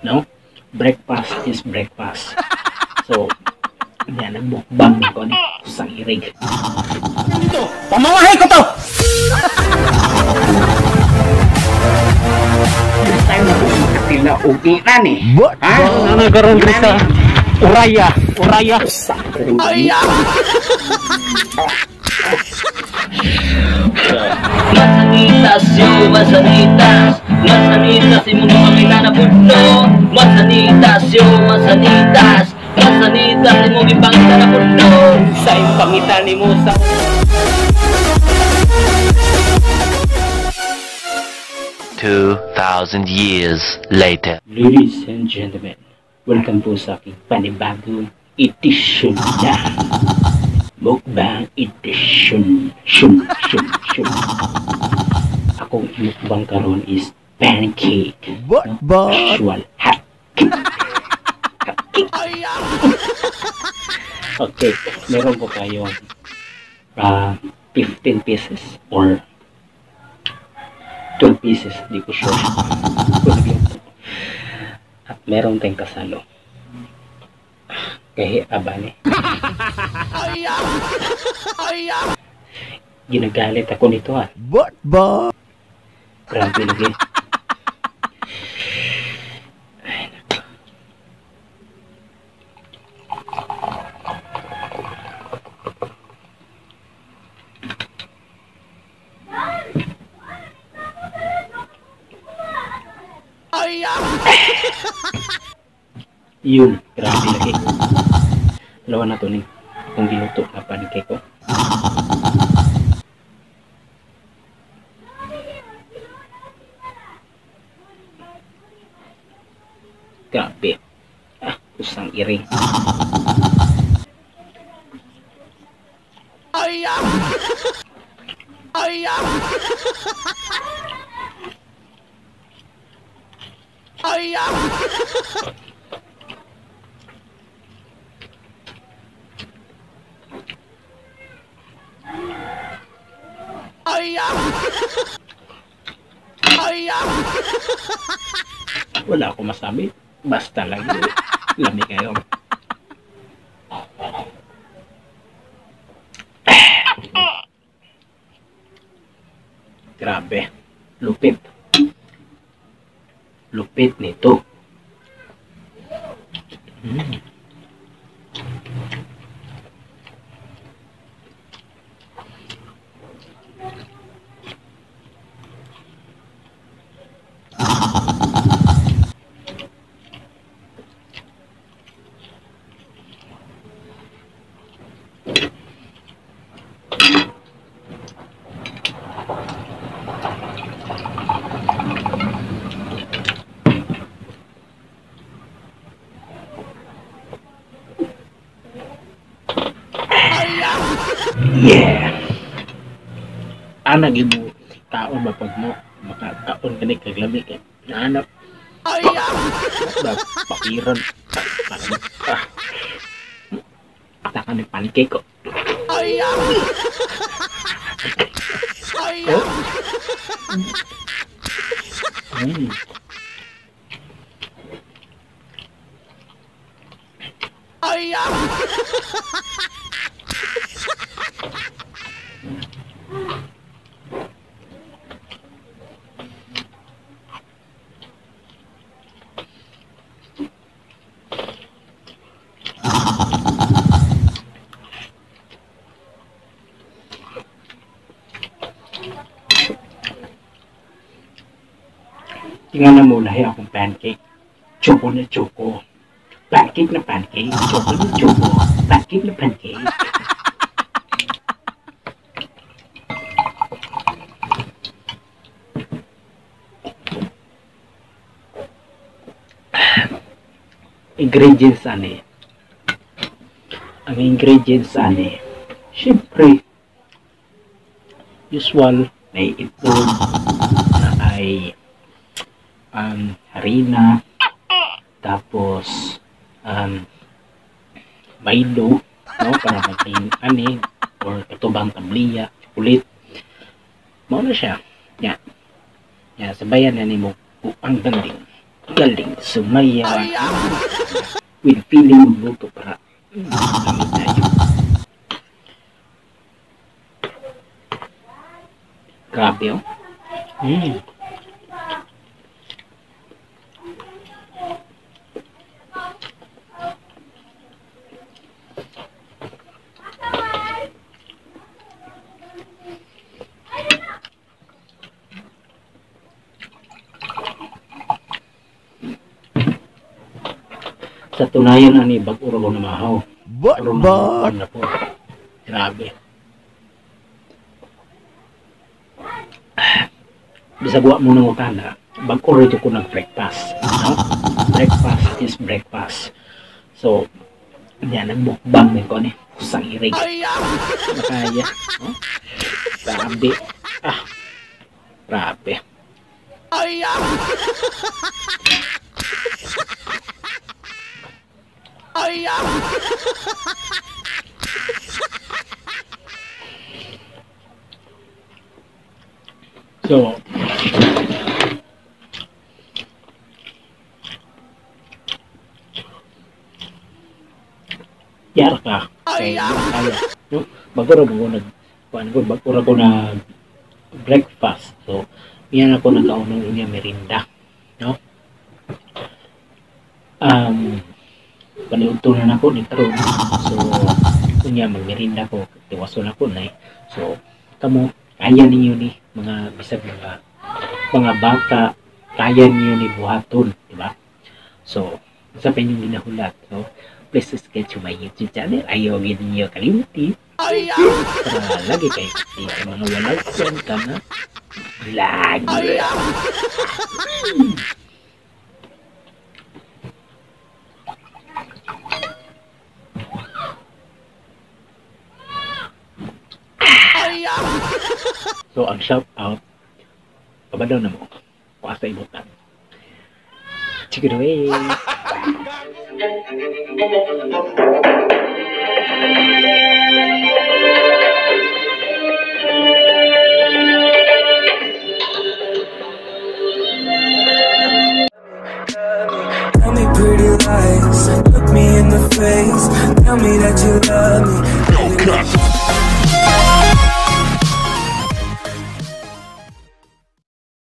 no? Breakfast is breakfast. So, yan, nagbukbang ko ni kusang irig. Ito, pamamahay ko to! This time na kung makatila ugian eh. What? Ha? Ano karon sa Uraya? Aya! Masanitas yo, masanitas. Masanitas imong gipamina na pudno. Masanitas yo, masanitas. Masanitas imong gipamina na pudno. Sa iyong pangitan ni Musa. 2,000 years later. Ladies and gentlemen, welcome po sa aking panibagong edition na Mukbang Edition. Akong mukbang karon is pancake. What? Actual hot cake. Okay, meron ko kayong 15 pieces or 12 pieces, di ko sure. At meron tayong kasalo. Kaya abane. Ginagalit ako nito ah. What ba? Grabe lagi. Yun, grabe lagi. Lawan na to ni kung giluto na pancake ko. Grabe. Kusang iring. Wala ako masabi. Basta lang lami kayo. Grabe. Lupit. Lupit nito. Yeah. Anag mo taon mapag mo makakaon ka ni kaglamig eh. Nahanap. Pakiran. Taka ni pancake ko. Tingnan mo lahi akong pancake. Choco na choco. Pancake na pancake. Choco na choco. Pancake na pancake. Ingredients ani. Ang ingredients ani. Siyempre, usual may itlog na ay harina, tapos Milo, no, para maging ani or katubang tabliya, kulit. Mao na siya. Yan. Yan sabayan na nimo ang banding. galing sumaya with feeling magluto para kami tayo. Grabe oh. Sa tunayan ani bag-uro ko na mahaw. Pero Bakbak. na po. Grabe. Bisag wa mo nang wakala, bag-uro ito ko nag-breakfast. No? Breakfast is breakfast. So, yan ang mukbang ni ko ni. Kusang irig. Makaya. No? Grabe. Grabe. So, yara ka. Kaya, no? Bagura ko bagura ko na breakfast. So, yan ako nagkaunong inya merinda. No? Paniuntunan ako ni karon. So, kunya magmerinda ko. Tiwason ako na eh. So, kamo, kaya ninyo ni mga bisag mga bata, kaya niyo ni buhaton, di ba? So, sa inyong ginahulat. So, please subscribe to my YouTube channel. Ayaw niyo kalimutin. Para lagi kayo kasi sa mga walang kwenta na vlog. So, ang shout out, pabadaw na mo. Kuha sa ibutan. Take it away. Tell me pretty lies, look me in the face, tell me that you love me.